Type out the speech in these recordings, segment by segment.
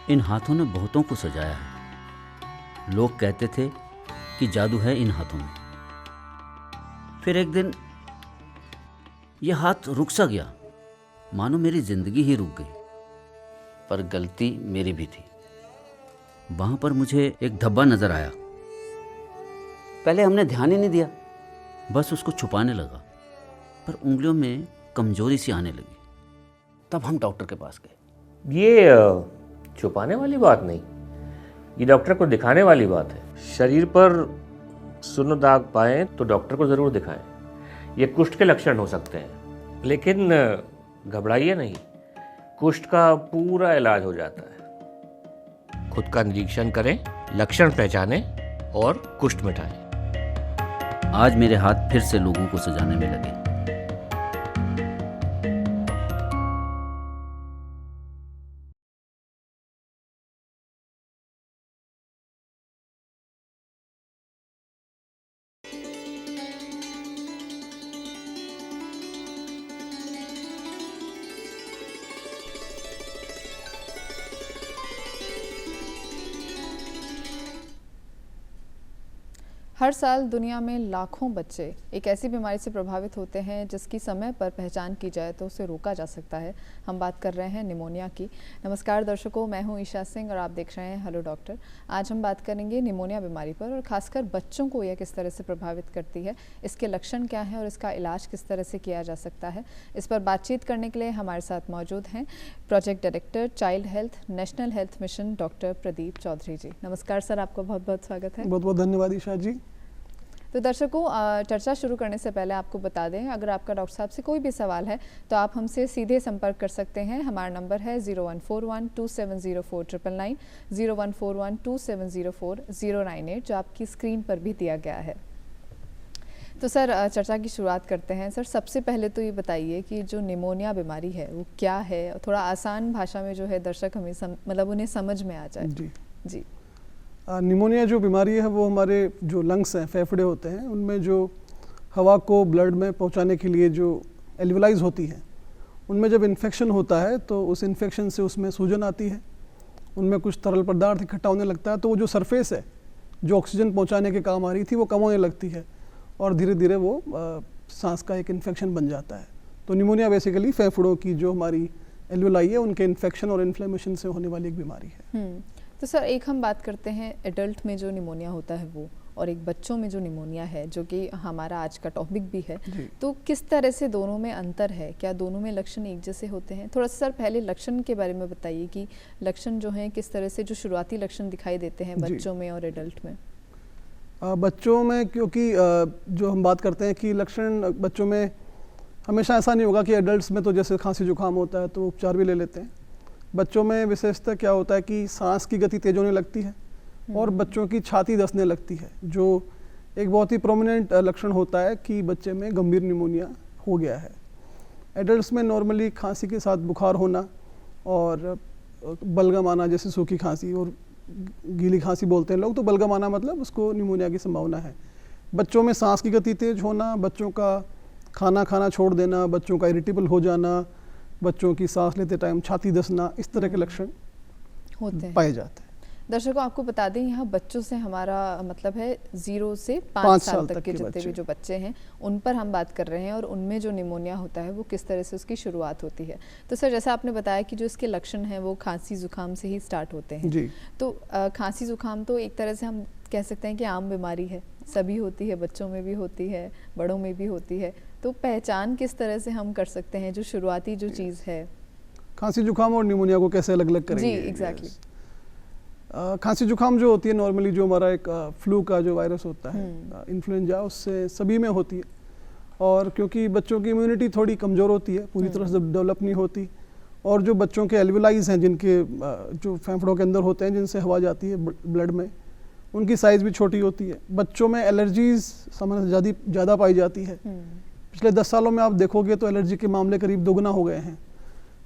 इन हाथों ने बहुतों को सजाया है। लोग कहते थे कि जादू है इन हाथों में। फिर एक दिन यह हाथ रुक सा गया, मानो मेरी जिंदगी ही रुक गई। पर गलती मेरी भी थी। वहां पर मुझे एक धब्बा नजर आया। पहले हमने ध्यान ही नहीं दिया, बस उसको छुपाने लगा। पर उंगलियों में कमजोरी सी आने लगी। तब हम डॉक्टर के पास गए। ये छुपाने वाली बात नहीं, ये डॉक्टर को दिखाने वाली बात है। शरीर पर सुन्न दाग पाएं तो डॉक्टर को ज़रूर दिखाएं। ये कुष्ठ के लक्षण हो सकते हैं, लेकिन घबराइए नहीं, कुष्ठ का पूरा इलाज हो जाता है। खुद का निरीक्षण करें, लक्षण पहचानें और कुष्ठ मिटाएं। आज मेरे हाथ फिर से लोगों को सजाने में लगे। हर साल दुनिया में लाखों बच्चे एक ऐसी बीमारी से प्रभावित होते हैं जिसकी समय पर पहचान की जाए तो उसे रोका जा सकता है। हम बात कर रहे हैं निमोनिया की। नमस्कार दर्शकों, मैं हूं ईशा सिंह और आप देख रहे हैं हेलो डॉक्टर। आज हम बात करेंगे निमोनिया बीमारी पर और खासकर बच्चों को यह किस तरह से प्रभावित करती है, इसके लक्षण क्या हैं और इसका इलाज किस तरह से किया जा सकता है। इस पर बातचीत करने के लिए हमारे साथ मौजूद हैं project director child health national health mission doctor Pradeep Chaudhary ji. नमस्कार सर, आपका बहुत बहुत स्वागत है। बहुत बहुत धन्यवाद ईशा जी। तो दर्शकों, चर्चा शुरू करने से पहले आपको बता दें, अगर आपका डॉक्टर साहब से कोई भी सवाल है तो आप हमसे सीधे संपर्क कर सकते हैं। हमारा नंबर है 0141270499, 0141270498, जो आपकी स्क्रीन पर भी दिया गया है। तो सर, चर्चा की शुरुआत करते हैं। सर, सबसे पहले तो ये बताइए कि जो निमोनिया बीमारी है वो क्या है, थोड़ा आसान भाषा में जो है दर्शक हमें मतलब उन्हें समझ में आ जाए। जी जी। निमोनिया जो बीमारी है वो हमारे जो लंग्स हैं, फेफड़े होते हैं, उनमें जो हवा को ब्लड में पहुंचाने के लिए जो एल्विलाइज होती है, उनमें जब इन्फेक्शन होता है तो उस इन्फेक्शन से उसमें सूजन आती है, उनमें कुछ तरल पदार्थ इकट्ठा होने लगता है, तो वो जो सरफेस है जो ऑक्सीजन पहुंचाने के काम आ रही थी वो कम होने लगती है और धीरे धीरे वो सांस का एक इन्फेक्शन बन जाता है। तो निमोनिया बेसिकली फेफड़ों की जो हमारी एल्विलाई है उनके इन्फेक्शन और इन्फ्लेमेशन से होने वाली एक बीमारी है। तो सर, एक हम बात करते हैं एडल्ट में जो निमोनिया होता है वो, और एक बच्चों में जो निमोनिया है जो कि हमारा आज का टॉपिक भी है। तो किस तरह से दोनों में अंतर है? क्या दोनों में लक्षण एक जैसे होते हैं? थोड़ा सा सर पहले लक्षण के बारे में बताइए कि लक्षण जो हैं किस तरह से, जो शुरुआती लक्षण दिखाई देते हैं बच्चों में और एडल्ट में। बच्चों में, क्योंकि जो हम बात करते हैं कि लक्षण बच्चों में हमेशा ऐसा नहीं होगा कि एडल्ट्स में तो जैसे खांसी जुकाम होता है तो उपचार भी ले लेते हैं। बच्चों में विशेषता क्या होता है कि सांस की गति तेज होने लगती है और बच्चों की छाती धंसने लगती है, जो एक बहुत ही प्रोमिनेंट लक्षण होता है कि बच्चे में गंभीर निमोनिया हो गया है। एडल्ट्स में नॉर्मली खांसी के साथ बुखार होना और बलगम आना, जैसे सूखी खांसी और गीली खांसी बोलते हैं लोग, तो बलगम आना मतलब उसको निमोनिया की संभावना है। बच्चों में सांस की गति तेज होना, बच्चों का खाना खाना छोड़ देना, बच्चों का इरिटेबल हो जाना, बच्चों की सांस लेते टाइम छाती धंसना, इस तरह के लक्षण होते हैं, पाए जाते हैं। दर्शकों, आपको बता दें, यहाँ बच्चों से हमारा मतलब है 0 से 5 साल तक के जितने भी जो बच्चे हैं उन पर हम बात कर रहे हैं और उनमें जो निमोनिया होता है वो किस तरह से उसकी शुरुआत होती है। तो सर, जैसा आपने बताया कि जो इसके लक्षण हैं वो खांसी जुकाम से ही स्टार्ट होते हैं जी। तो खांसी जुकाम तो एक तरह से हम कह सकते हैं कि आम बीमारी है, सभी होती है, बच्चों में भी होती है, बड़ों में भी होती है। तो पहचान किस तरह से हम कर सकते हैं, जो शुरुआती जो चीज़ है? खांसी जुकाम और निमोनिया को कैसे अलग अलग करेंगे? जी, एग्जैक्टली। खांसी जुकाम जो होती है नॉर्मली जो हमारा एक फ्लू का जो वायरस होता है, इन्फ्लुएंजा, उससे सभी में होती है। और क्योंकि बच्चों की इम्यूनिटी थोड़ी कमज़ोर होती है, पूरी तरह से डेवलप नहीं होती, और जो बच्चों के एल्विलाइज हैं, जिनके जो फेफड़ों के अंदर होते हैं, जिनसे हवा जाती है ब्लड में, उनकी साइज़ भी छोटी होती है। बच्चों में एलर्जीज सामान्य से ज़्यादा पाई जाती है। पिछले 10 सालों में आप देखोगे तो एलर्जी के मामले करीब दोगुना हो गए हैं।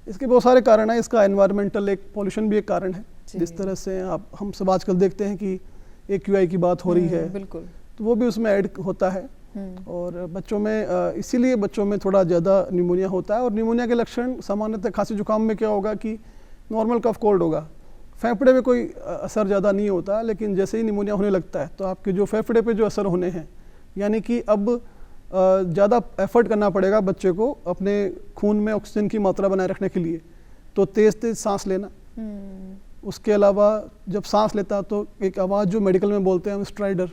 इसके बहुत सारे कारण हैं। इसका एनवायरमेंटल एक पॉल्यूशन भी एक कारण है। जिस तरह से आप हम सब आजकल देखते हैं कि AQI की बात हो रही है, बिल्कुल, तो वो भी उसमें ऐड होता है। और बच्चों में इसीलिए बच्चों में थोड़ा ज़्यादा निमोनिया होता है। और निमोनिया के लक्षण सामान्यतः खांसी जुकाम में क्या होगा कि नॉर्मल कफ कोल्ड होगा, फेफड़े पे कोई असर ज़्यादा नहीं होता, लेकिन जैसे ही निमोनिया होने लगता है तो आपके जो फेफड़े पे जो असर होने हैं, यानी कि अब ज़्यादा एफर्ट करना पड़ेगा बच्चे को अपने खून में ऑक्सीजन की मात्रा बनाए रखने के लिए, तो तेज़ तेज़ सांस लेना। उसके अलावा जब सांस लेता तो एक आवाज़ जो मेडिकल में बोलते हैं हम स्ट्राइडर,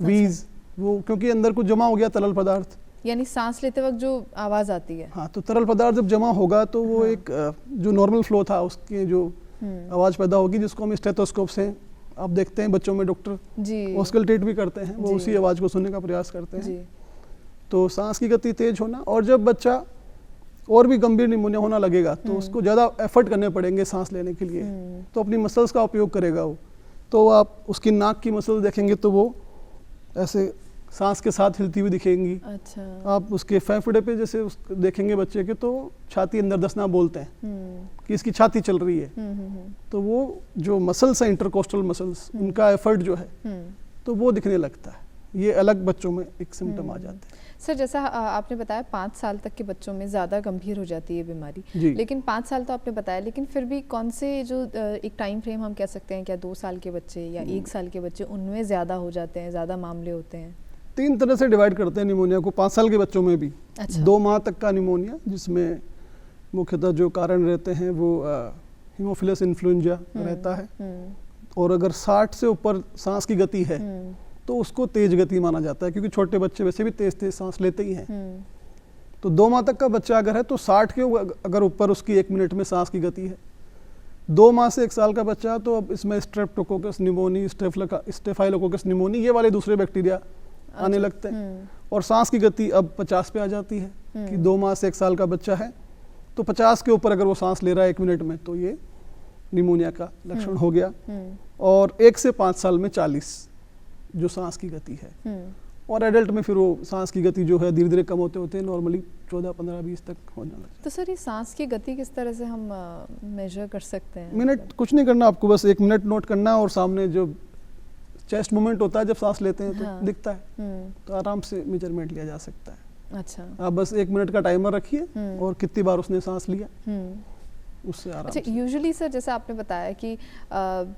वीज, वो क्योंकि अंदर कुछ जमा हो गया तरल पदार्थ, यानी सांस लेते वक्त जो आवाज़ आती है। हाँ, तो तरल पदार्थ जब जमा होगा तो वो एक जो नॉर्मल फ्लो था उसके जो आवाज़ पैदा होगी, जिसको हम स्टेथोस्कोप से आप देखते हैं बच्चों में डॉक्टर जी ऑस्कल्टेट भी करते हैं, वो उसी आवाज़ को सुनने का प्रयास करते हैं। जी। तो सांस की गति तेज होना, और जब बच्चा और भी गंभीर निमोनिया होना लगेगा तो उसको ज़्यादा एफर्ट करने पड़ेंगे सांस लेने के लिए, तो अपनी मसल्स का उपयोग करेगा वो। तो आप उसकी नाक की मसल देखेंगे तो वो ऐसे सांस के साथ हिलती हुई दिखेंगी। अच्छा। आप उसके फेफड़े पे जैसे देखेंगे बच्चे के, तो छाती अंदर धंसना बोलते हैं कि इसकी छाती चल रही है। तो वो जो मसल्स हैं इंटरकोस्टल मसल्स, उनका एफर्ट जो है तो वो दिखने लगता है। ये अलग बच्चों में एक सिम्टम आ जाते हैं। सर, जैसा आपने बताया 5 साल तक के बच्चों में ज़्यादा गंभीर हो जाती है बीमारी, लेकिन 5 साल तो आपने बताया, लेकिन फिर भी कौन से जो एक टाइम फ्रेम हम कह सकते हैं, क्या 2 साल के बच्चे या 1 साल के बच्चे, उनमें ज़्यादा हो जाते हैं, ज़्यादा मामले होते हैं? 3 तरह से डिवाइड करते हैं निमोनिया को 5 साल के बच्चों में भी। अच्छा। 2 माह तक का निमोनिया, जिसमें मुख्यतः जो कारण रहते हैं वो हीमोफिलस इन्फ्लुएंजा रहता है, और अगर 60 से ऊपर सांस की गति है तो उसको तेज गति माना जाता है, क्योंकि छोटे बच्चे वैसे भी तेज तेज सांस लेते ही हैं। तो 2 माह तक का बच्चा अगर है तो 60 के अगर ऊपर उसकी 1 मिनट में सांस की गति है। 2 माह से 1 साल का बच्चा, तो अब इसमें स्ट्रेप्टोकोकस निमोनी, स्टेफाइलोकोकस निमोनी, ये वाले दूसरे बैक्टीरिया आने लगते हैं, और सांस की गति अब 50 पे आ जाती है कि 2 माह से 1 साल का बच्चा है तो 50 के ऊपर अगर वो सांस ले रहा है 1 मिनट में तो ये निमोनिया का लक्षण हो गया। और 1 से 5 साल में 40 जो सांस की गति है, और एडल्ट में फिर वो सांस की गति जो है धीरे धीरे कम होते होते नॉर्मली 14, 15, 20 तक होने लगता है। तो सर, ये सांस की गति किस तरह से हम मेजर कर सकते हैं? मिनट कुछ नहीं करना आपको, बस 1 मिनट नोट करना है, और सामने जो चेस्ट मूवमेंट होता है जब सांस लेते हैं तो दिखता है, तो आराम से मेजरमेंट लिया जा सकता है। अच्छा। आप बस 1 मिनट का टाइमर रखिए और कितनी बार उसने सांस लिया, उससे आराम से। यूजुअली सर, जैसे आपने बताया कि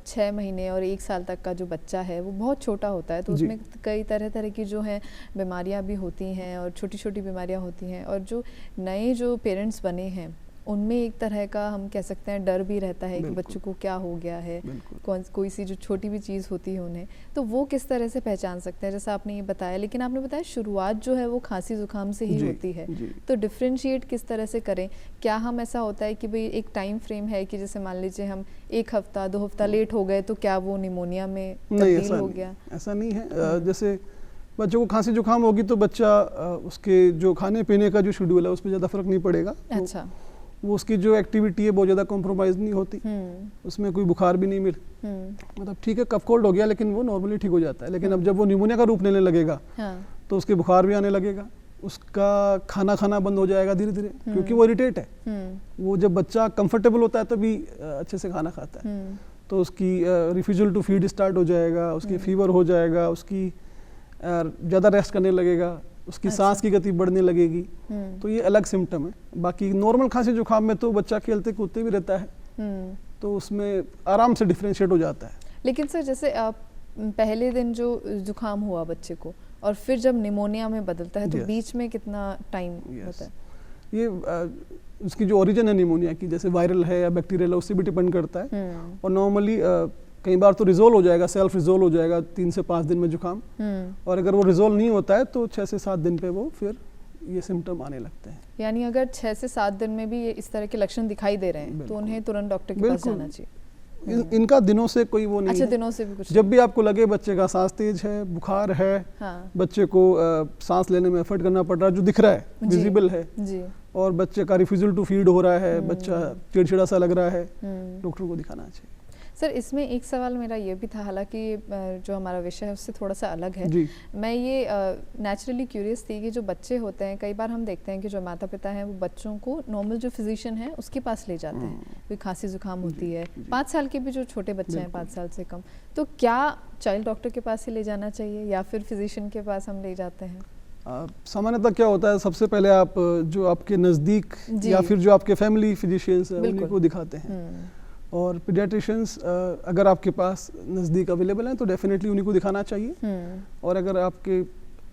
6 महीने और 1 साल तक का जो बच्चा है वो बहुत छोटा होता है, तो उसमें कई तरह तरह की जो है बीमारियां भी होती हैं और छोटी छोटी बीमारियां होती हैं, और जो नए जो पेरेंट्स बने हैं उनमें एक तरह का हम कह सकते हैं डर भी रहता है कि बच्चों को क्या हो गया है, कोई सी जो छोटी भी चीज़ होती है उन्हें, तो वो किस तरह से पहचान सकते हैं, जैसा आपने ये बताया। लेकिन आपने बताया शुरुआत जो है वो खांसी जुकाम से ही होती है, तो डिफ्रेंशिएट किस तरह से करें? क्या हम ऐसा होता है कि भाई एक टाइम फ्रेम है कि जैसे मान लीजिए हम 1 हफ्ता 2 हफ्ता लेट हो गए तो क्या वो निमोनिया में तब्दील हो गया? ऐसा नहीं है। जैसे बच्चों को खांसी जुकाम होगी तो बच्चा उसके जो खाने पीने का जो शेड्यूल है उस पर ज़्यादा फर्क नहीं पड़ेगा। अच्छा। वो उसकी जो एक्टिविटी है बहुत ज़्यादा कॉम्प्रोमाइज़ नहीं होती, उसमें कोई बुखार भी नहीं मतलब ठीक है, कफ कोल्ड हो गया लेकिन वो नॉर्मली ठीक हो जाता है। लेकिन अब जब वो निमोनिया का रूप लेने लगेगा तो उसके बुखार भी आने लगेगा, उसका खाना खाना बंद हो जाएगा धीरे धीरे, क्योंकि वो इरिटेट है। वो जब बच्चा कंफर्टेबल होता है तभी अच्छे से खाना खाता है, तो उसकी रिफ्यूजल टू फीड स्टार्ट हो जाएगा, उसकी फीवर हो जाएगा, उसकी ज़्यादा रेस्ट करने लगेगा, उसकी सांस की गति बढ़ने लगेगी। तो ये अलग सिम्टम है। बाकी नॉर्मल खांसी जुकाम में तो बच्चा खेलते कूदते भी रहता है, तो उसमें आराम से डिफरेंशिएट हो जाता है। लेकिन सर, जैसे पहले दिन जो जुकाम हुआ बच्चे को और फिर जब निमोनिया में बदलता है तो बीच में कितना टाइम होता है? ये उसकी जो ओरिजिन है निमोनिया की, जैसे वायरल है या बैक्टीरियल है, उससे भी डिपेंड करता है। और नॉर्मली कई बार तो रिजोल्व हो जाएगा, सेल्फ रिजोल्व हो जाएगा 3 से 5 दिन में जुकाम, और अगर वो रिजोल्व नहीं होता है तो 6 से 7 दिन पे वो फिर ये सिम्टम आने लगते हैं। यानी अगर 6 से 7 दिन में भी ये इस तरह के लक्षण दिखाई दे रहे हैं तो उन्हें तुरंत डॉक्टर के पास जाना चाहिए। इनका दिनों से कोई वो नहीं। अच्छा, दिनों से भी कुछ? जब भी आपको लगे बच्चे का सांस तेज है, बुखार है, बच्चे को सांस लेने में एफर्ट करना पड़ रहा है जो दिख रहा है, विजिबल है, और बच्चे का रिफ्यूजल टू फीड हो रहा है, बच्चा चिड़चिड़ा सा लग रहा है, डॉक्टर को दिखाना चाहिए। सर, इसमें एक सवाल मेरा ये भी था, हालांकि जो हमारा विषय है उससे थोड़ा सा अलग है। मैं ये नेचुरली क्यूरियस थी कि जो बच्चे होते हैं, कई बार हम देखते हैं कि जो माता पिता हैं वो बच्चों को नॉर्मल जो फिजिशियन है उसके पास ले जाते हैं, कोई खांसी जुकाम होती है, 5 साल के भी जो छोटे बच्चे हैं 5 साल से कम, तो क्या चाइल्ड डॉक्टर के पास ही ले जाना चाहिए या फिर फिजिशियन के पास हम ले जाते हैं? सामान्यतः क्या होता है, सबसे पहले आप जो आपके नज़दीक या फिर जो आपके फैमिली फिजिशियंस हैं उन्हीं को दिखाते हैं। और पीडियाट्रिशियंस अगर आपके पास नज़दीक अवेलेबल हैं तो डेफिनेटली उन्हीं को दिखाना चाहिए। और अगर आपके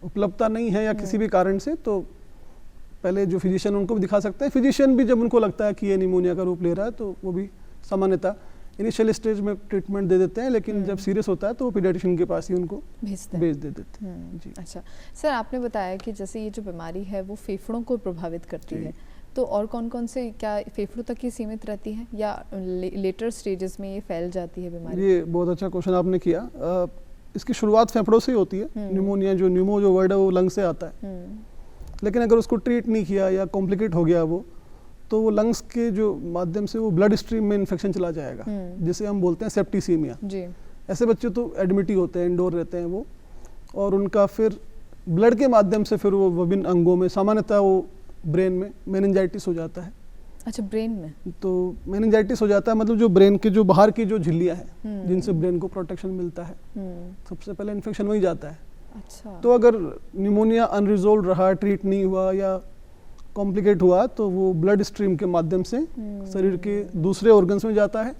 उपलब्धता नहीं है या किसी भी कारण से, तो पहले जो फिजिशियन उनको भी दिखा सकते हैं। फिजिशियन भी जब उनको लगता है कि ये निमोनिया का रूप ले रहा है तो वो भी सामान्यतः इनिशियल स्टेज में ट्रीटमेंट दे देते हैं, लेकिन जब सीरियस होता है तो वो पीडियाट्रिशियन के पास ही उनको भेज दे देते हैं। जी। अच्छा सर, आपने बताया कि जैसे ये जो बीमारी है वो फेफड़ों को प्रभावित करती है, तो और कौन कौन से, क्या फेफड़ों तक ही सीमित रहती है या लेटर स्टेजेस में ये फैल जाती है बीमारी? ये बहुत अच्छा क्वेश्चन आपने किया। इसकी शुरुआत फेफड़ों से ही होती है। निमोनिया जो न्यूमो जो वर्ड है वो लंग से आता है, लेकिन अगर उसको ट्रीट नहीं किया या कॉम्प्लिकेट हो गया वो, तो वो लंग्स के जो माध्यम से वो ब्लड स्ट्रीम में इन्फेक्शन चला जाएगा, जिसे हम बोलते हैं सेप्टिसीमिया। ऐसे बच्चे तो एडमिट ही होते हैं, इंडोर रहते हैं वो, और उनका फिर ब्लड के माध्यम से फिर वो विभिन्न अंगों में, सामान्यतः वो ब्रेन में मेनिंजाइटिस हो जाता है। अच्छा, ब्रेन में? तो मेनिंजाइटिस हो जाता है, मतलब जो ब्रेन के जो बाहर की जो झिल्लियाँ हैं जिनसे ब्रेन को प्रोटेक्शन मिलता है, सबसे पहले इन्फेक्शन वही जाता है। अच्छा। तो अगर निमोनिया अनरिजोल्व रहा, ट्रीट नहीं हुआ या कॉम्प्लिकेट हुआ, तो वो ब्लड स्ट्रीम के माध्यम से शरीर के दूसरे ऑर्गन्स में जाता है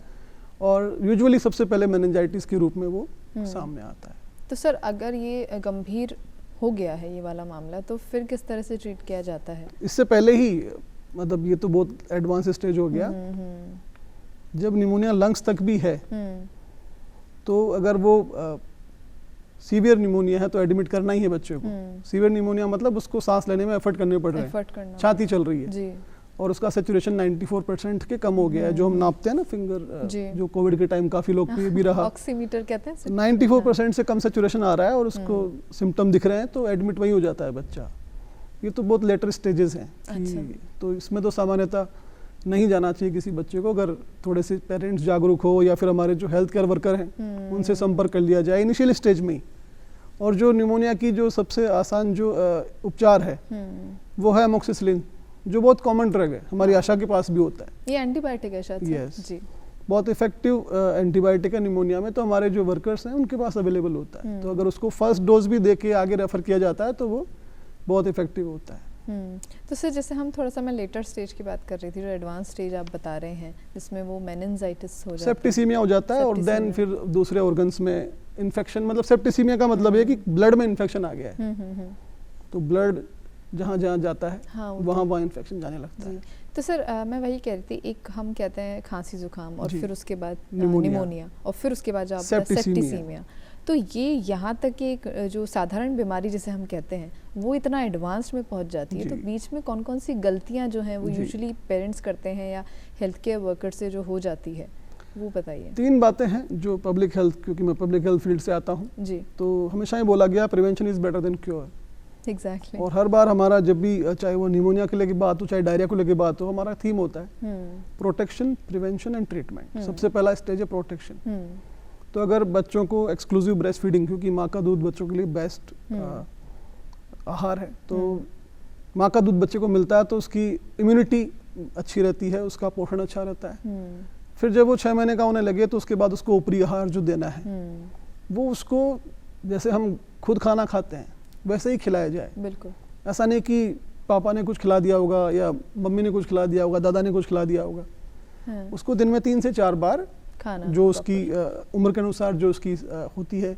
और यूजुअली सबसे पहले मेनिंजाइटिस के रूप में वो सामने आता है। तो सर, अगर ये गंभीर हो गया है ये वाला मामला, तो फिर किस तरह से ट्रीट किया जाता है? इससे पहले ही, मतलब ये तो बहुत एडवांस स्टेज हो गया। जब निमोनिया लंग्स तक भी है तो अगर वो सीवियर निमोनिया है तो एडमिट करना ही है बच्चे को। सीवियर निमोनिया मतलब उसको सांस लेने में एफर्ट करने पड़ रहे हैं, छाती चल रही है जी। और उसका सैचुरेशन 94% के कम हो गया है, जो हम नापते हैं ना फिंगर, जो कोविड के टाइम काफी लोकप्रिय भी रहा, ऑक्सीमीटर कहते हैं। 94% से कम सैचुरेशन आ रहा है और उसको सिम्टम दिख रहे हैं, तो एडमिट वही हो जाता है बच्चा। ये तो बहुत लेटर स्टेजेस हैं। अच्छा। तो इसमें तो सामान्यतः नहीं जाना चाहिए किसी बच्चे को। अगर थोड़े से पेरेंट्स जागरूक हो या फिर हमारे जो हेल्थ केयर वर्कर हैं उनसे संपर्क कर लिया जाए इनिशियल स्टेज में ही। और जो निमोनिया की जो सबसे आसान जो उपचार है वो है एमोक्सिसिलिन, जो बहुत कॉमन ड्रग है, हमारी आशा के पास भी होता है। ये एंटीबायोटिक है शायद? यस जी, बहुत इफेक्टिव एंटीबायोटिक है निमोनिया में, तो हमारे जो वर्कर्स हैं उनके पास अवेलेबल होता है। तो अगर उसको फर्स्ट डोज भी दे के आगे रेफर किया जाता है तो वो बहुत इफेक्टिव होता है। तो सर, जैसे हम थोड़ा सा, मैं लेटर स्टेज की बात कर रही थी, जो एडवांस स्टेज आप बता रहे हैं जिसमें वो मेनिंजाइटिस हो जाता है, सेप्टिसीमिया हो जाता है, और देन फिर दूसरे ऑर्गन्स में इन्फेक्शन, मतलब सेप्टिसीमिया का मतलब है कि ब्लड में इन्फेक्शन आ गया है। तो ब्लड जहाँ जहाँ जाता है वहाँ इन्फेक्शन जाने लगता है। तो सर, मैं वही कह रही थी, एक हम कहते हैं खांसी जुकाम, और फिर उसके बाद निमोनिया, और फिर उसके बाद जो सेप्टिसीमिया। तो ये यहाँ तक कि एक जो साधारण बीमारी जिसे हम कहते हैं वो इतना एडवांस्ड में पहुँच जाती है, तो बीच में कौन कौन सी गलतियाँ जो हैं वो यूजुअली पेरेंट्स करते हैं या हेल्थ केयर वर्कर से जो हो जाती है, वो बताइए। 3 बातें हैं जो पब्लिक हेल्थ, क्योंकि मैं पब्लिक हेल्थ फील्ड से आता हूँ जी, तो हमेशा ही बोला गया prevention is better than cure. Exactly. और हर बार हमारा जब भी, चाहे वो निमोनिया के लेके बात हो, चाहे डायरिया को लेके बात हो, हमारा थीम होता है प्रोटेक्शन, प्रिवेंशन एंड ट्रीटमेंट। सबसे पहला स्टेज है प्रोटेक्शन। तो अगर बच्चों को एक्सक्लूसिव ब्रेस्ट फीडिंग, क्योंकि माँ का दूध बच्चों के लिए बेस्ट आहार है, तो माँ का दूध बच्चे को मिलता है तो उसकी इम्यूनिटी अच्छी रहती है, उसका पोषण अच्छा रहता है। फिर जब वो 6 महीने का होने लगे तो उसके बाद उसको ऊपरी आहार जो देना है वो उसको, जैसे हम खुद खाना खाते हैं वैसे ही खिलाया जाए। बिल्कुल। ऐसा नहीं कि पापा ने कुछ खिला दिया होगा या मम्मी ने कुछ खिला दिया होगा, दादा ने कुछ खिला दिया होगा। उसको दिन में 3 से 4 बार खाना, जो उसकी उम्र के अनुसार जो उसकी होती है,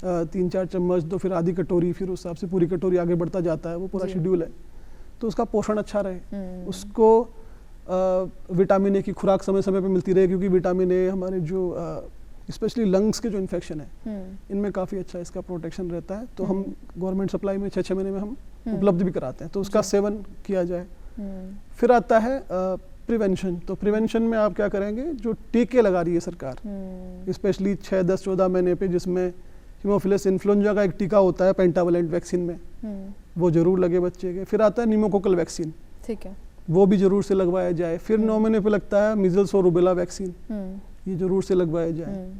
3-4 चम्मच, तो फिर आधी कटोरी, फिर उस हिसाब से पूरी कटोरी आगे बढ़ता जाता है, वो पूरा शेड्यूल है। तो उसका पोषण अच्छा रहे, उसको विटामिन ए की खुराक समय समय पे मिलती रहे, क्योंकि विटामिन ए हमारे जो स्पेशली लंग्स के जो इन्फेक्शन है इनमें काफ़ी अच्छा इसका प्रोटेक्शन रहता है। तो हम गवर्नमेंट सप्लाई में 6-6 महीने में हम उपलब्ध भी कराते हैं, तो उसका सेवन किया जाए। फिर आता है प्रिवेंशन। तो प्रिवेंशन में आप क्या करेंगे, जो टीके लगा रही है सरकार, स्पेशली 6, 10, 14 महीने पे, जिसमें हीमोफिलस इन्फ्लुएंजा का एक टीका होता है पेंटावलेंट वैक्सीन में, वो जरूर लगे बच्चे के। फिर आता है निमोकोकल वैक्सीन, ठीक है, वो भी जरूर से लगवाया जाए। फिर 9 महीने पे लगता है मिजल्स और रूबेला वैक्सीन, ये जरूर से लगवाया जाए।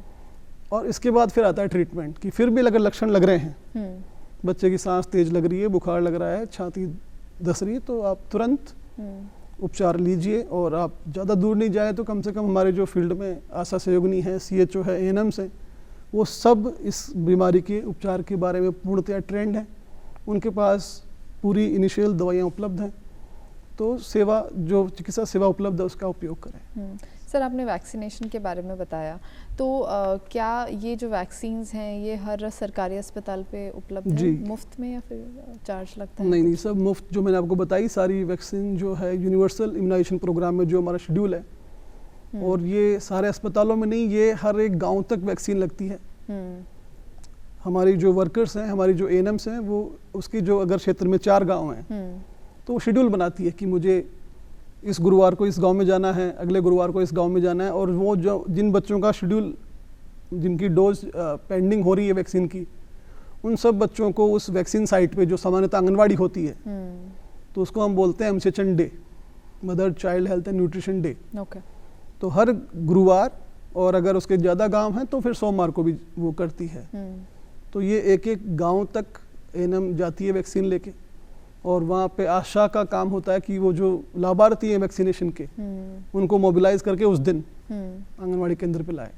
और इसके बाद फिर आता है ट्रीटमेंट, कि फिर भी अगर लक्षण लग रहे हैं, बच्चे की सांस तेज लग रही है, बुखार लग रहा है, छाती धस रही है, तो आप तुरंत उपचार लीजिए। और आप ज़्यादा दूर नहीं जाए तो कम से कम हमारे जो फील्ड में आशा सहयोगिनी है, CHO है, ANMs है, वो सब इस बीमारी के उपचार के बारे में पूर्णतया ट्रेंड है, उनके पास पूरी इनिशियल दवाइयाँ उपलब्ध हैं। तो सेवा, जो चिकित्सा सेवा उपलब्ध है, उसका उपयोग करें। सर आपने वैक्सीनेशन के बारे में बताया, तो क्या ये जो वैक्सीन्स हैं ये हर सरकारी अस्पताल पे उपलब्ध जी। है मुफ्त में या फिर चार्ज लगता है? नहीं नहीं, सब मुफ्त। जो मैंने आपको बताई सारी वैक्सीन जो है यूनिवर्सल इम्यूनाइजेशन प्रोग्राम में जो हमारा शेड्यूल है, और ये सारे अस्पतालों में नहीं, ये हर एक गांव तक वैक्सीन लगती है। हमारी जो वर्कर्स हैं, हमारी जो एएनएम्स हैं, वो उसकी जो अगर क्षेत्र में 4 गांव हैं तो वो शेड्यूल बनाती है कि मुझे इस गुरुवार को इस गांव में जाना है, अगले गुरुवार को इस गांव में जाना है, और वो जो जिन बच्चों का शेड्यूल, जिनकी डोज पेंडिंग हो रही है वैक्सीन की, उन सब बच्चों को उस वैक्सीन साइट पे जो सामान्यतः आंगनवाड़ी होती है, तो उसको हम बोलते हैं MCHN day, mother child health and nutrition day. Okay. तो हर गुरुवार, और अगर उसके ज़्यादा गांव हैं तो फिर सोमवार को भी वो करती है। तो ये एक एक गांव तक एएनएम जाती है वैक्सीन लेके, और वहाँ पे आशा का काम होता है कि वो जो लाभार्थी हैं वैक्सीनेशन के, उनको मोबिलाइज करके उस दिन आंगनवाड़ी केंद्र पे लाए।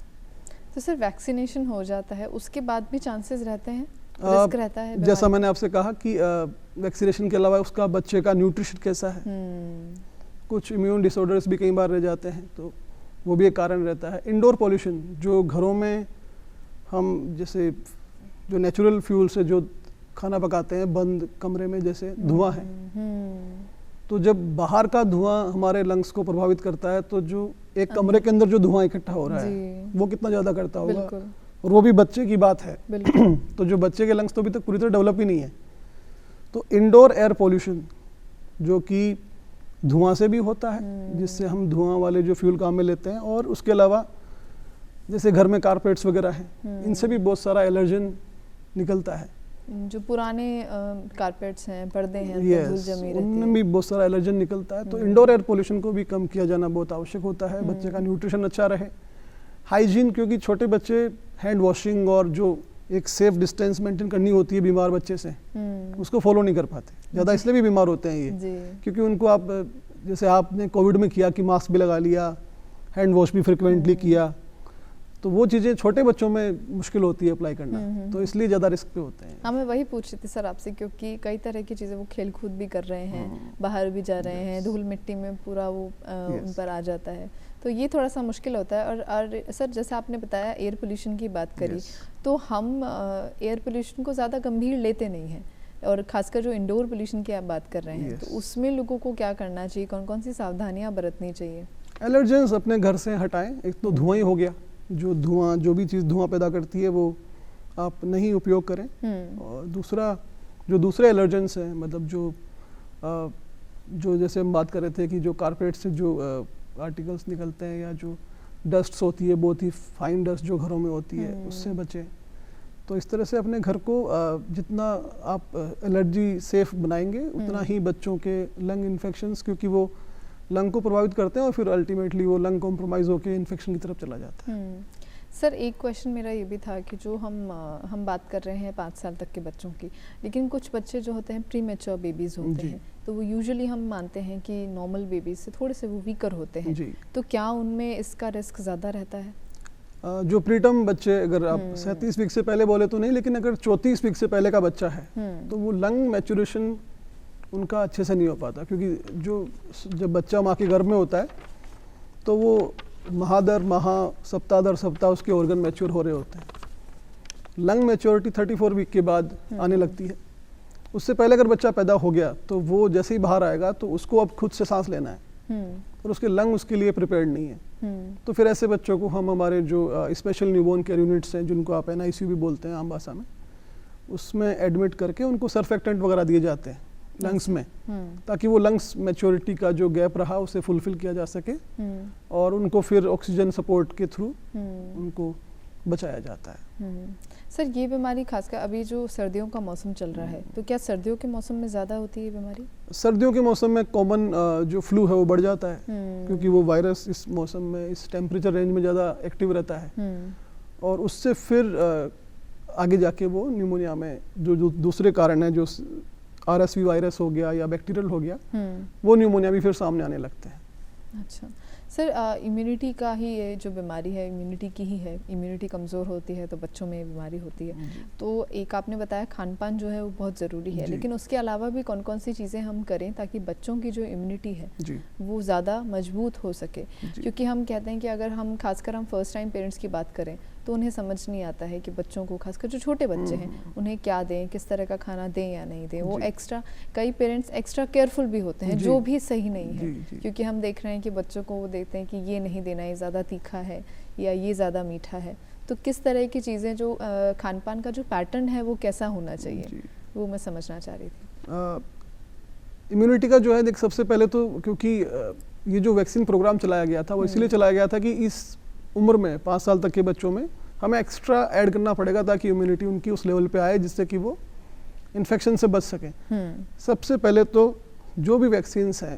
तो सर वैक्सीनेशन हो जाता है, उसके बाद भी चांसेस रहते हैं, रिस्क रहता है? जैसा मैंने आपसे कहा कि वैक्सीनेशन के अलावा उसका बच्चे का न्यूट्रिशन कैसा है, कुछ इम्यून डिसऑर्डर्स भी कई बार रह जाते हैं, तो वो भी एक कारण रहता है। इंडोर पॉल्यूशन, जो घरों में हम जैसे जो नेचुरल फ्यूल से जो खाना पकाते हैं बंद कमरे में, जैसे धुआं है, तो जब बाहर का धुआं हमारे लंग्स को प्रभावित करता है, तो जो एक कमरे के अंदर जो धुआं इकट्ठा हो रहा है वो कितना ज़्यादा करता होगा, और वो भी बच्चे की बात है। तो जो बच्चे के लंग्स तो अभी तक पूरी तरह डेवलप ही नहीं है। तो इंडोर एयर पोल्यूशन, जो कि धुआं से भी होता है, जिससे हम धुआं वाले जो फ्यूल काम में लेते हैं, और उसके अलावा जैसे घर में कारपेट्स वगैरह हैं, इनसे भी बहुत सारा एलर्जन निकलता है। जो पुराने कारपेट्स हैं, पर्दे हैं, yes, धूल जमी रहती उनमें है, भी बहुत सारा एलर्जन निकलता है। तो इंडोर एयर पोल्यूशन को भी कम किया जाना बहुत आवश्यक होता है। बच्चे का न्यूट्रिशन अच्छा रहे, हाइजीन, क्योंकि छोटे बच्चे हैंड वॉशिंग और जो एक सेफ डिस्टेंस मेंटेन करनी होती है बीमार बच्चे से, उसको फॉलो नहीं कर पाते ज़्यादा, इसलिए भी बीमार होते हैं ये, क्योंकि उनको आप जैसे आपने कोविड में किया कि मास्क भी लगा लिया, हैंड वॉश भी फ्रिक्वेंटली किया, तो वो चीज़ें छोटे बच्चों में मुश्किल होती है अप्लाई करना, तो इसलिए ज़्यादा रिस्क पे होते हैं। हाँ, मैं वही पूछ रही थी सर आपसे, क्योंकि कई तरह की चीज़ें वो खेल कूद भी कर रहे हैं, बाहर भी जा रहे हैं, धूल मिट्टी में पूरा वो उन पर आ जाता है, तो ये थोड़ा सा मुश्किल होता है। और सर जैसे आपने बताया एयर पोल्यूशन की बात करी, तो हम एयर पोल्यूशन को ज़्यादा गंभीर लेते नहीं हैं, और खासकर जो इंडोर पोल्यूशन की आप बात कर रहे हैं, तो उसमें लोगों को क्या करना चाहिए, कौन कौन सी सावधानियाँ बरतनी चाहिए? एलर्जेंस अपने घर से हटाएं। एक तो धुआं ही हो गया, जो भी चीज़ धुआं पैदा करती है वो आप नहीं उपयोग करें। और दूसरा, जो दूसरे एलर्जेंस हैं, मतलब जो जैसे हम बात कर रहे थे कि जो कारपेट से जो आर्टिकल्स निकलते हैं, या जो डस्ट होती है, बहुत ही फाइन डस्ट जो घरों में होती है, उससे बचें। तो इस तरह से अपने घर को जितना आप एलर्जी सेफ बनाएंगे, उतना ही बच्चों के लंग इन्फेक्शंस, क्योंकि वो लंग को प्रभावित करते हैं और फिर अल्टीमेटली वो लंग कॉम्प्रोमाइज़ होकर इन्फेक्शन की तरफ चला जाता है। सर एक क्वेश्चन मेरा ये भी था कि जो हम बात कर रहे हैं 5 साल तक के बच्चों की, लेकिन कुछ बच्चे जो होते हैं प्री मैच्योर बेबीज़ होते हैं, तो वो यूजुअली हम मानते हैं कि नॉर्मल बेबीज से थोड़े से वो वीकर होते हैं, तो क्या उनमें इसका रिस्क ज़्यादा रहता है? जो प्रीटर्म बच्चे, अगर आप 37 वीक से पहले बोले तो नहीं, लेकिन अगर 34 वीक से पहले का बच्चा है, तो वो लंग मैच्योरेशन उनका अच्छे से नहीं हो पाता, क्योंकि जब बच्चा माँ के गर्भ में होता है तो वो माह दर माह, सप्ताह दर सप्ताह उसके ऑर्गन मैच्योर हो रहे होते हैं। लंग मैच्योरिटी 34 वीक के बाद आने लगती है। उससे पहले अगर बच्चा पैदा हो गया तो वो जैसे ही बाहर आएगा तो उसको अब खुद से सांस लेना है, और उसके लंग उसके लिए प्रिपेयर्ड नहीं है। तो फिर ऐसे बच्चों को हम हमारे जो स्पेशल न्यूबॉर्न केयर यूनिट्स हैं, जिनको आप NICU भी बोलते हैं आम भाषा में, उसमें एडमिट करके उनको सर्फेक्टेंट वगैरह दिए जाते हैं लंग्स में, ताकि वो लंग्स मैच्योरिटी का जो गैप रहा उसे फुलफिल किया जा सके, और उनको फिर ऑक्सीजन सपोर्ट के थ्रू उनको बचाया जाता है। सर ये बीमारी खासकर अभी जो सर्दियों का मौसम चल रहा है, तो क्या सर्दियों के मौसम में ज़्यादा होती है बीमारी? सर्दियों के मौसम में कॉमन जो फ्लू है वो बढ़ जाता है, क्योंकि वो वायरस इस मौसम में, इस टेम्परेचर रेंज में ज़्यादा एक्टिव रहता है, और उससे फिर आगे जाके वो न्यूमोनिया में जो दूसरे कारण है, जो RSV वायरस हो गया या बैक्टीरियल हो गया, वो न्यूमोनिया भी फिर सामने आने लगते हैं। अच्छा सर इम्यूनिटी का ही ये जो बीमारी है इम्यूनिटी की ही है, इम्यूनिटी कमज़ोर होती है तो बच्चों में ये बीमारी होती है। तो एक आपने बताया खान पान जो है वो बहुत ज़रूरी है, लेकिन उसके अलावा भी कौन कौन सी चीज़ें हम करें ताकि बच्चों की जो इम्यूनिटी है वो ज़्यादा मजबूत हो सके? क्योंकि हम कहते हैं कि अगर हम खासकर हम फर्स्ट टाइम पेरेंट्स की बात करें तो उन्हें समझ नहीं आता है कि बच्चों को, खासकर जो छोटे बच्चे हैं, उन्हें क्या दें, किस तरह का खाना दें या नहीं दें। वो एक्स्ट्रा, कई पेरेंट्स एक्स्ट्रा केयरफुल भी होते हैं, जो भी सही नहीं है, क्योंकि हम देख रहे हैं कि बच्चों को वो देते हैं कि ये नहीं देना, ये ज़्यादा तीखा है या ये ज़्यादा मीठा है। तो किस तरह की चीज़ें, जो खान पान का जो पैटर्न है वो कैसा होना चाहिए, वो मैं समझना चाह रही थी। इम्यूनिटी का जो है, देख सबसे पहले तो क्योंकि ये जो वैक्सीन प्रोग्राम चलाया गया था वो इसलिए चलाया गया था कि इस उम्र में 5 साल तक के बच्चों में हमें एक्स्ट्रा ऐड करना पड़ेगा ताकि इम्यूनिटी उनकी उस लेवल पे आए जिससे कि वो इन्फेक्शन से बच सकें। सबसे पहले तो जो भी वैक्सीन्स हैं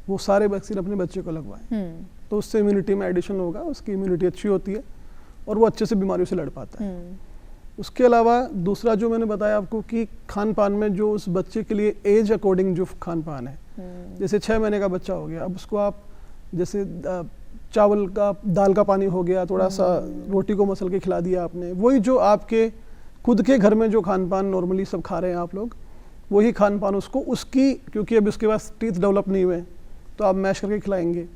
वो सारे वैक्सीन अपने बच्चे को लगवाएं, तो उससे इम्यूनिटी में एडिशन होगा, उसकी इम्यूनिटी अच्छी होती है और वो अच्छे से बीमारियों से लड़ पाता है। उसके अलावा दूसरा जो मैंने बताया आपको कि खान पान में जो उस बच्चे के लिए एज अकॉर्डिंग जो खान पान है, जैसे 6 महीने का बच्चा हो गया, अब उसको आप जैसे चावल का, दाल का पानी हो गया, थोड़ा सा रोटी को मसल के खिला दिया आपने, वही जो आपके खुद के घर में जो खान पान नॉर्मली सब खा रहे हैं आप लोग, वही खान पान उसको, उसकी, क्योंकि अभी उसके पास टीथ डेवलप नहीं हुए तो आप मैश करके खिलाएंगे,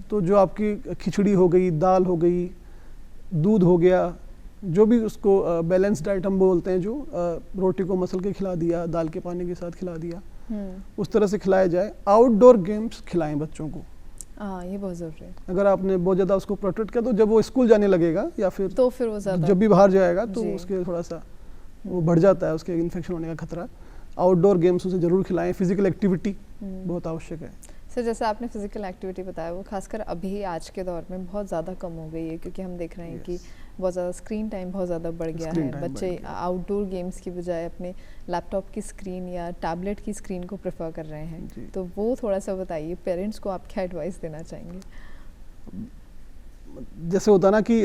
तो जो आपकी खिचड़ी हो गई, दाल हो गई, दूध हो गया, जो भी उसको बैलेंस डाइट हम बोलते हैं, जो रोटी को मसल के खिला दिया, दाल के पानी के साथ खिला दिया, उस तरह से खिलाया जाए। आउटडोर गेम्स खिलाएं बच्चों को, ये बहुत ज़रूरी है। अगर आपने बहुत ज़्यादा उसको प्रोटेक्ट किया तो जब वो स्कूल जाने लगेगा या फिर वो ज़्यादा, जब भी बाहर जाएगा तो उसके थोड़ा सा वो बढ़ जाता है, उसके इन्फेक्शन होने का खतरा। आउटडोर गेम्स उसे ज़रूर खिलाएं, फिजिकल एक्टिविटी बहुत आवश्यक है। सर जैसे आपने फिजिकल एक्टिविटी बताया, वो खासकर अभी आज के दौर में बहुत ज़्यादा कम हो गई है, क्योंकि हम देख रहे हैं कि बहुत ज़्यादा स्क्रीन टाइम बहुत ज़्यादा बढ़ गया है। बच्चे आउटडोर गेम्स की बजाय अपने लैपटॉप की स्क्रीन या टैबलेट की स्क्रीन को प्रेफर कर रहे हैं, तो वो थोड़ा सा बताइए, पेरेंट्स को आप क्या एडवाइस देना चाहेंगे? जैसे होता ना कि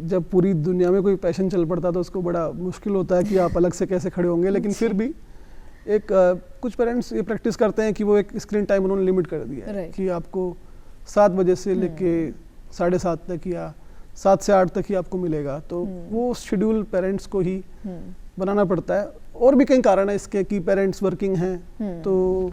जब पूरी दुनिया में कोई पैशन चल पड़ता तो उसको बड़ा मुश्किल होता है कि आप अलग से कैसे खड़े होंगे, लेकिन फिर भी एक कुछ पेरेंट्स ये प्रैक्टिस करते हैं कि वो एक स्क्रीन टाइम उन्होंने लिमिट कर दिया है कि आपको 7 बजे से लेके 7:30 तक या 7 से 8 तक ही आपको मिलेगा, तो वो शेड्यूल पेरेंट्स को ही बनाना पड़ता है। और भी कई कारण है इसके कि पेरेंट्स वर्किंग हैं, तो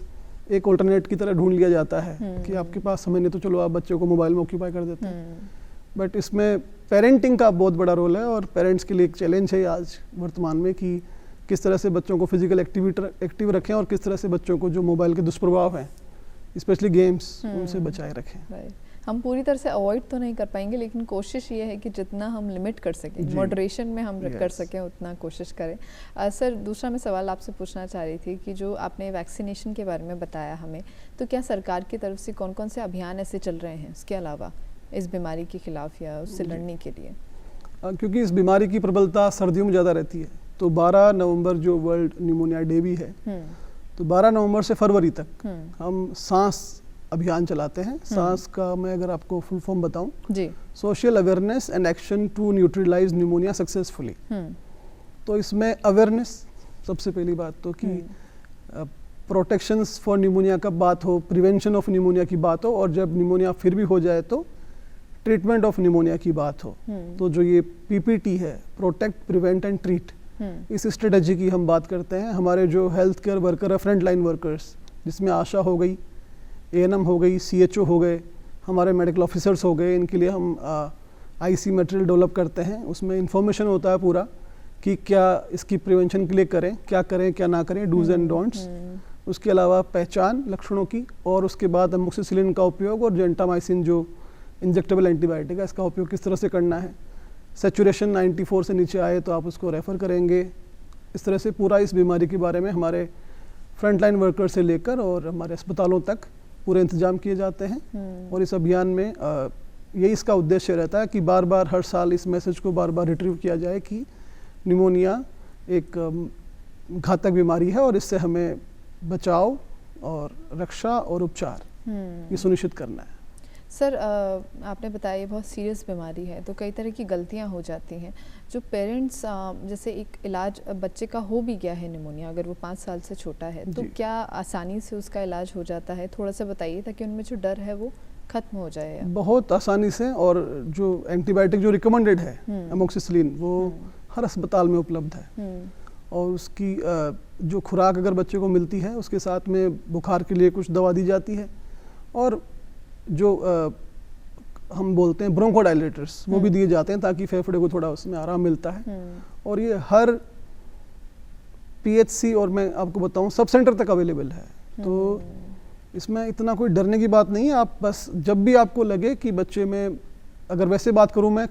एक ऑल्टरनेट की तरह ढूंढ लिया जाता है कि आपके पास समय नहीं तो चलो आप बच्चों को मोबाइल में ऑक्यूपाई कर देते हैं। बट इसमें पेरेंटिंग का बहुत बड़ा रोल है और पेरेंट्स के लिए एक चैलेंज है आज वर्तमान में कि किस तरह से बच्चों को फिजिकल एक्टिव रखें और किस तरह से बच्चों को जो मोबाइल के दुष्प्रभाव हैं, स्पेशली गेम्स, उनसे बचाए रखें। हम पूरी तरह से अवॉइड तो नहीं कर पाएंगे, लेकिन कोशिश ये है कि जितना हम लिमिट कर सकें, मॉडरेशन में हम कर सकें, उतना कोशिश करें। सर दूसरा मैं सवाल आपसे पूछना चाह रही थी कि जो आपने वैक्सीनेशन के बारे में बताया हमें, तो क्या सरकार की तरफ से कौन कौन से अभियान ऐसे चल रहे हैं उसके अलावा इस बीमारी के खिलाफ या उससे लड़ने के लिए? क्योंकि इस बीमारी की प्रबलता सर्दियों में ज़्यादा रहती है, तो 12 नवंबर जो वर्ल्ड निमोनिया डे भी है, तो 12 नवंबर से फरवरी तक हम सांस अभियान चलाते हैं। सांस का मैं अगर आपको फुल फॉर्म बताऊं, जी, social awareness and action to neutralise pneumonia successfully. तो इसमें अवेयरनेस सबसे पहली बात, तो कि प्रोटेक्शंस फॉर निमोनिया का बात हो, प्रिवेंशन ऑफ निमोनिया की बात हो, और जब निमोनिया फिर भी हो जाए तो ट्रीटमेंट ऑफ निमोनिया की बात हो। तो जो ये पीपीटी है, प्रोटेक्ट प्रिवेंट एंड ट्रीट, इस स्ट्रेटजी की हम बात करते हैं। हमारे जो हेल्थ केयर वर्कर है, फ्रंट लाइन वर्कर्स, जिसमें आशा हो गई, एएनएम हो गई, सीएचओ हो गए, हमारे मेडिकल ऑफिसर्स हो गए, इनके लिए हम आईसी मटेरियल डेवलप करते हैं। उसमें इंफॉर्मेशन होता है पूरा कि क्या इसकी प्रिवेंशन के लिए करें क्या ना करें, डूज एंड डोंट्स। उसके अलावा पहचान लक्षणों की, और उसके बाद अमोक्सिसिलिन का उपयोग और जेंटामाइसिन जो इंजेक्टेबल एंटीबायोटिक है, इसका उपयोग किस तरह से करना है। सैचुरेशन 94 से नीचे आए तो आप उसको रेफ़र करेंगे। इस तरह से पूरा इस बीमारी के बारे में हमारे फ्रंट लाइन वर्कर से लेकर और हमारे अस्पतालों तक पूरे इंतजाम किए जाते हैं। और इस अभियान में यही इसका उद्देश्य रहता है कि बार बार हर साल इस मैसेज को बार बार रिट्रीव किया जाए कि निमोनिया एक घातक बीमारी है और इससे हमें बचाव और रक्षा और उपचार ये सुनिश्चित करना है। सर आपने बताया ये बहुत सीरियस बीमारी है, तो कई तरह की गलतियां हो जाती हैं। जो पेरेंट्स जैसे एक इलाज बच्चे का हो भी गया है निमोनिया, अगर वो 5 साल से छोटा है, तो क्या आसानी से उसका इलाज हो जाता है? थोड़ा सा बताइए ताकि उनमें जो डर है वो खत्म हो जाए? बहुत आसानी से। और जो एंटीबायोटिक जो रिकमेंडेड है एमोक्सिसिलिन, वो हर अस्पताल में उपलब्ध है। और उसकी जो खुराक अगर बच्चे को मिलती है, उसके साथ में बुखार के लिए कुछ दवा दी जाती है। और जो हम बोलते हैं ब्रोंकोडायलेटर्स, वो भी दिए जाते हैं ताकि फेफड़े को थोड़ा उसमें आराम मिलता है। और ये हर पीएचसी और मैं आपको बताऊं सब सेंटर तक अवेलेबल है। तो इसमें इतना कोई डरने की बात नहीं है। आप बस जब भी आपको लगे कि बच्चे में, अगर वैसे बात करूं मैं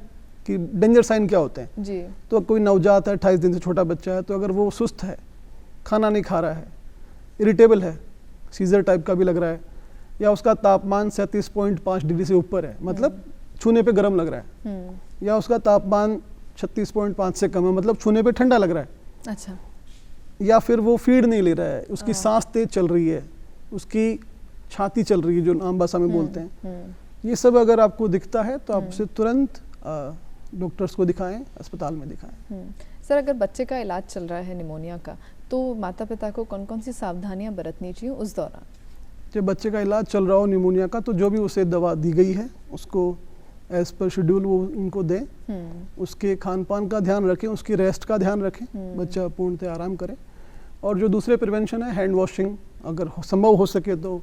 कि डेंजर साइन क्या होते हैं जी, तो कोई नवजात है, 28 दिन से छोटा बच्चा है, तो अगर वो सुस्त है, खाना नहीं खा रहा है, इरिटेबल है, सीजर टाइप का भी लग रहा है, या उसका तापमान 37.5 डिग्री से ऊपर है, मतलब छूने पे गर्म लग रहा है, या उसका तापमान 36.5 से कम है, मतलब छूने पे ठंडा लग रहा है, अच्छा, या फिर वो फीड नहीं ले रहा है, उसकी सांस तेज चल रही है, उसकी छाती चल रही है, जो आम भाषा में बोलते हैं, ये सब अगर आपको दिखता है तो आप उसे तुरंत डॉक्टर्स को दिखाएं, अस्पताल में दिखाएं। सर, अगर बच्चे का इलाज चल रहा है निमोनिया का, तो माता पिता को कौन कौन सी सावधानियां बरतनी चाहिए उस दौरान? जब बच्चे का इलाज चल रहा हो निमोनिया का, तो जो भी उसे दवा दी गई है उसको एज पर शेड्यूल वो उनको दें। उसके खान पान का ध्यान रखें, उसकी रेस्ट का ध्यान रखें, बच्चा पूर्णतः आराम करे। और जो दूसरे प्रिवेंशन है, हैंड वॉशिंग, अगर संभव हो सके तो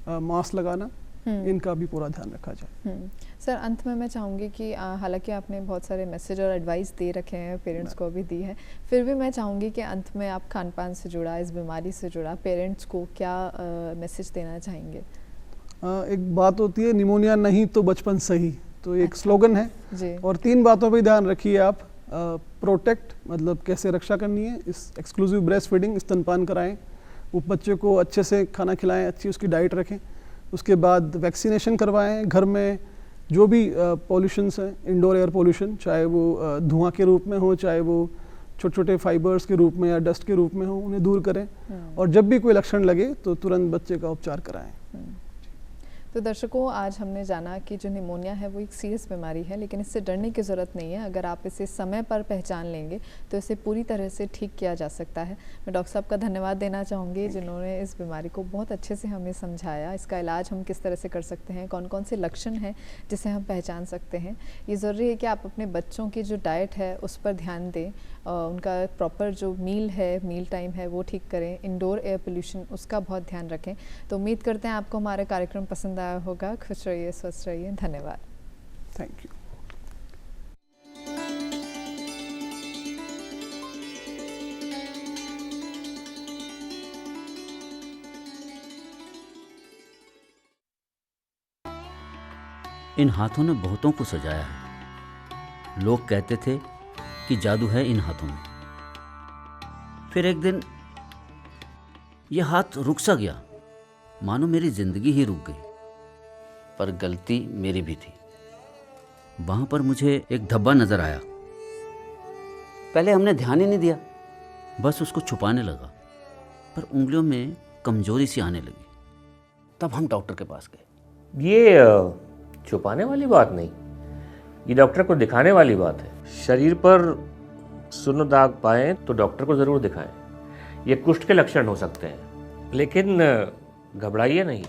मास्क लगाना, इनका भी पूरा ध्यान रखा जाए। सर, अंत में मैं चाहूँगी कि हालांकि आपने बहुत सारे मैसेज और एडवाइस दे रखे हैं, पेरेंट्स को भी दी है, फिर भी मैं चाहूँगी कि अंत में आप खान पान से जुड़ा, इस बीमारी से जुड़ा पेरेंट्स को क्या मैसेज देना चाहेंगे? एक बात होती है, निमोनिया नहीं तो बचपन सही, तो एक स्लोगन है जी। और 3 बातों पर ध्यान रखिए आप। प्रोटेक्ट, मतलब कैसे रक्षा करनी है, इस एक्सक्लूसिव ब्रेस्ट फीडिंग, स्तनपान कराएं, वो बच्चे को अच्छे से खाना खिलाएं, अच्छी उसकी डाइट रखें। उसके बाद वैक्सीनेशन करवाएं। घर में जो भी पॉल्यूशंस हैं, इंडोर एयर पॉल्यूशन, चाहे वो धुआं के रूप में हो, चाहे वो छोटे छोटे फाइबर्स के रूप में या डस्ट के रूप में हो, उन्हें दूर करें। और जब भी कोई लक्षण लगे तो तुरंत बच्चे का उपचार कराएं। तो दर्शकों, आज हमने जाना कि जो निमोनिया है वो एक सीरियस बीमारी है, लेकिन इससे डरने की ज़रूरत नहीं है। अगर आप इसे समय पर पहचान लेंगे तो इसे पूरी तरह से ठीक किया जा सकता है। मैं डॉक्टर साहब का धन्यवाद देना चाहूँगी, जिन्होंने इस बीमारी को बहुत अच्छे से हमें समझाया, इसका इलाज हम किस तरह से कर सकते हैं, कौन कौन से लक्षण हैं जिसे हम पहचान सकते हैं। ये ज़रूरी है कि आप अपने बच्चों की जो डाइट है उस पर ध्यान दें, उनका प्रॉपर जो मील है, मील टाइम है, वो ठीक करें। इंडोर एयर पोल्यूशन, उसका बहुत ध्यान रखें। तो उम्मीद करते हैं आपको हमारा कार्यक्रम पसंद आया होगा। खुश रहिए, स्वस्थ रहिए। धन्यवाद। Thank you. इन हाथों ने बहुतों को सजाया है। लोग कहते थे कि जादू है इन हाथों में। फिर एक दिन ये हाथ रुक सा गया, मानो मेरी जिंदगी ही रुक गई। पर गलती मेरी भी थी। वहां पर मुझे एक धब्बा नजर आया। पहले हमने ध्यान ही नहीं दिया, बस उसको छुपाने लगा, पर उंगलियों में कमजोरी सी आने लगी। तब हम डॉक्टर के पास गए। ये छुपाने वाली बात नहीं, ये डॉक्टर को दिखाने वाली बात है। शरीर पर सुन्न दाग पाएं तो डॉक्टर को ज़रूर दिखाएं। ये कुष्ठ के लक्षण हो सकते हैं, लेकिन घबराइए नहीं,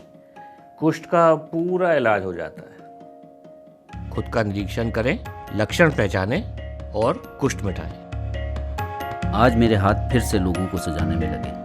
कुष्ठ का पूरा इलाज हो जाता है। खुद का निरीक्षण करें, लक्षण पहचानें और कुष्ठ मिटाएं। आज मेरे हाथ फिर से लोगों को सजाने में लगे।